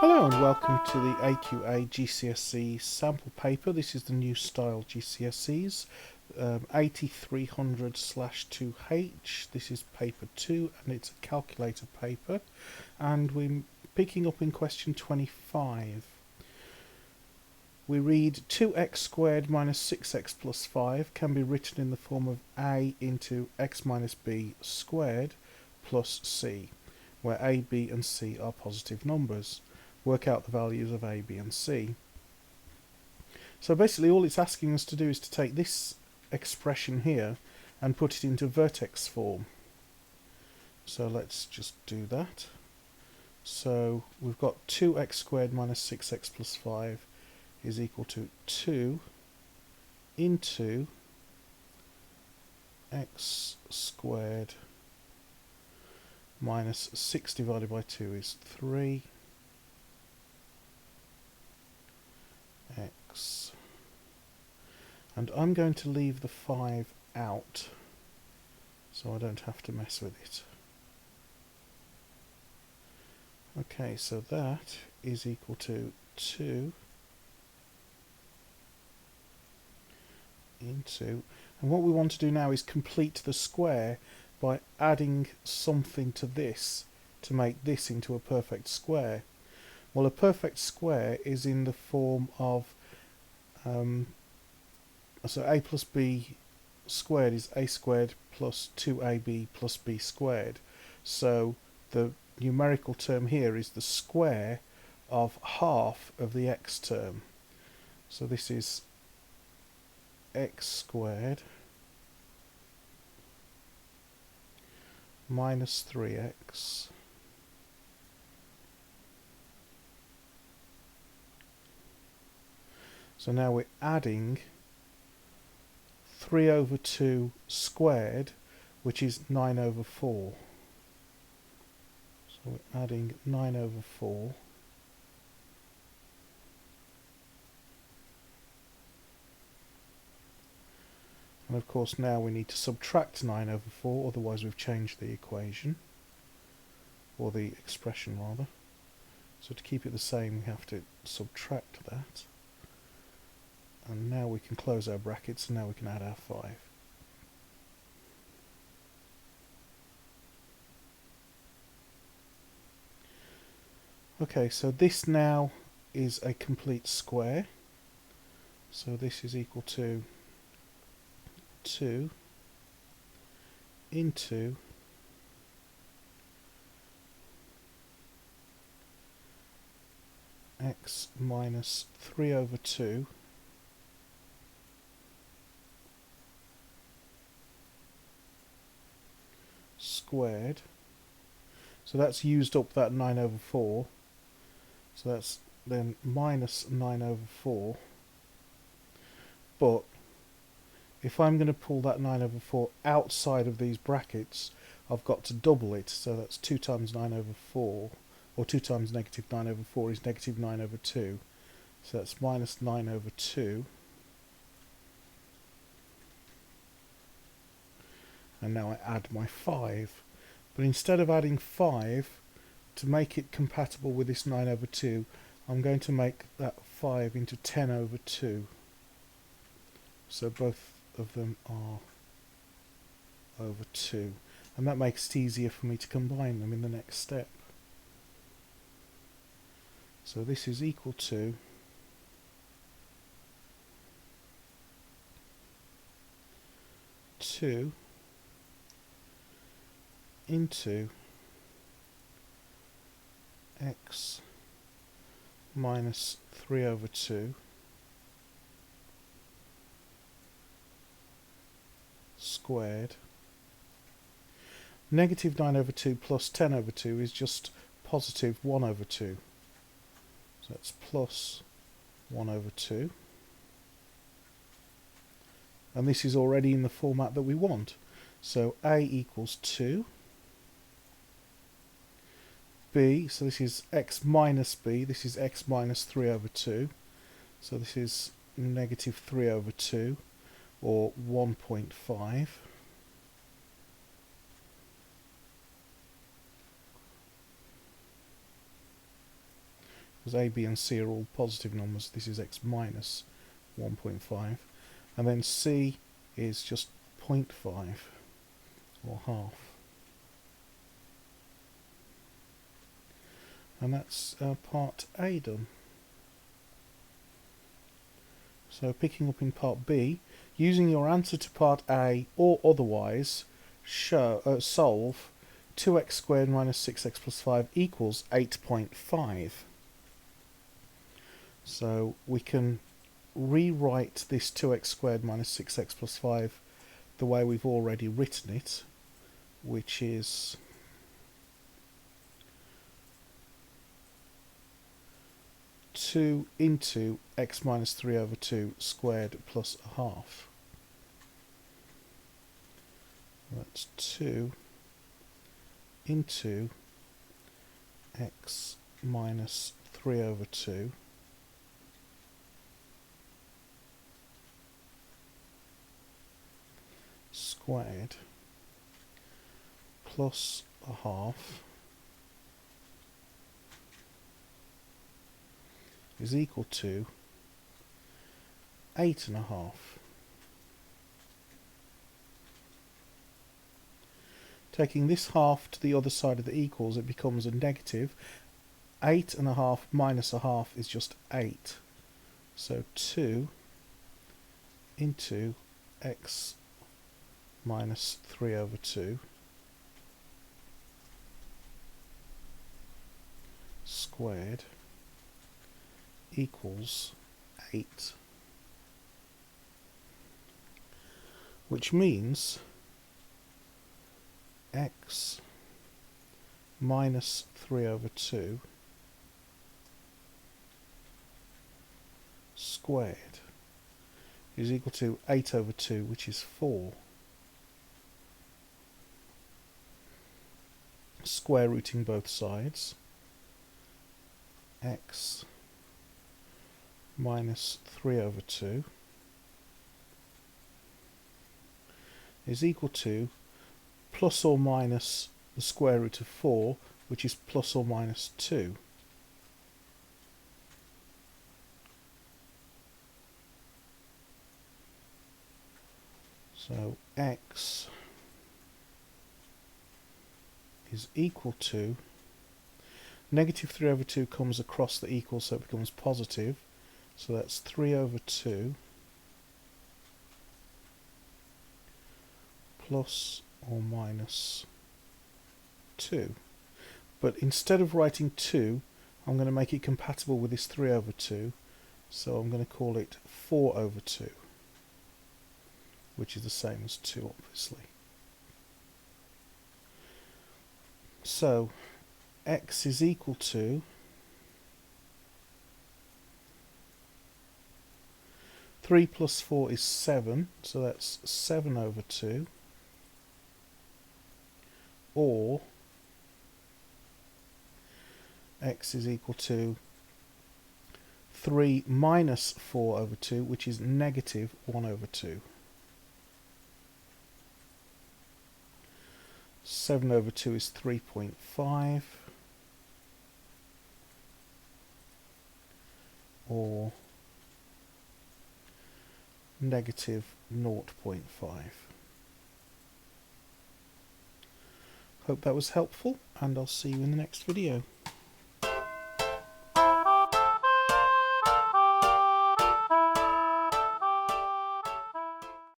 Hello and welcome to the AQA GCSE sample paper. This is the new style GCSEs, 8300/2H. This is paper 2 and it's a calculator paper, and we're picking up in question 25. We read 2x squared minus 6x plus 5 can be written in the form of a into x minus b squared plus c, where a, b and c are positive numbers. Work out the values of a, b and c. So basically all it's asking us to do is to take this expression here and put it into vertex form. So let's just do that. So we've got 2x squared minus 6x plus 5 is equal to 2 into x squared minus 6 divided by 2 is 3 x, and I'm going to leave the 5 out so I don't have to mess with it. Okay, so that is equal to 2 into, and what we want to do now is complete the square by adding something to this to make this into a perfect square. Well, a perfect square is in the form of so a plus b squared is a squared plus 2ab plus b squared. So the numerical term here is the square of half of the x term. So this is x squared minus 3x so now we're adding 3 over 2 squared, which is 9 over 4. So we're adding 9 over 4 and of course now we need to subtract 9 over 4, otherwise we've changed the equation, or the expression rather. So to keep it the same we have to subtract that, and now we can close our brackets and now we can add our 5. Okay, so this now is a complete square, so this is equal to 2 into x minus 3 over 2 squared. So that's used up that 9 over 4, so that's then minus 9 over 4, but if I'm going to pull that 9 over 4 outside of these brackets, I've got to double it, so that's 2 times 9 over 4, or 2 times negative 9 over 4 is negative 9 over 2, so that's minus 9 over 2, and now I add my 5, but instead of adding 5, to make it compatible with this 9 over 2, I'm going to make that 5 into 10 over 2, so both of them are over 2, and that makes it easier for me to combine them in the next step. So this is equal to 2 into x minus 3 over 2 squared. Negative 9 over 2 plus 10 over 2 is just positive 1 over 2. So that's plus 1 over 2. And this is already in the format that we want. So a equals 2. B, so this is x minus b, this is x minus 3 over 2. So this is negative 3 over 2, or 1.5. because a, b and c are all positive numbers. This is x minus 1.5, and then c is just 0.5 or half. And that's part A done. So picking up in part B, using your answer to part A or otherwise, solve 2x squared minus 6x plus 5 equals 8.5. So we can rewrite this 2x squared minus 6x plus 5 the way we've already written it, which is 2 into x minus 3 over 2 squared plus a half. That's 2 into x minus 3 over 2 squared plus a half is equal to 8.5. Taking this half to the other side of the equals, it becomes a negative. 8.5 minus a half is just 8. So 2 into x minus 3 over 2 squared equals 8, which means x minus 3 over 2 squared is equal to 8 over 2, which is 4. Square rooting both sides, x minus 3 over 2 is equal to plus or minus the square root of 4, which is plus or minus 2. So x is equal to, negative 3 over 2 comes across the equal, so it becomes positive. So that's 3 over 2 plus or minus 2. But instead of writing 2, I'm going to make it compatible with this 3 over 2. So I'm going to call it 4 over 2, which is the same as 2, obviously. So x is equal to 3 plus 4 is 7, so that's 7 over 2, or x is equal to 3 minus 4 over 2, which is negative 1 over 2. 7 over 2 is 3.5, or negative 0.5. Hope that was helpful, and I'll see you in the next video.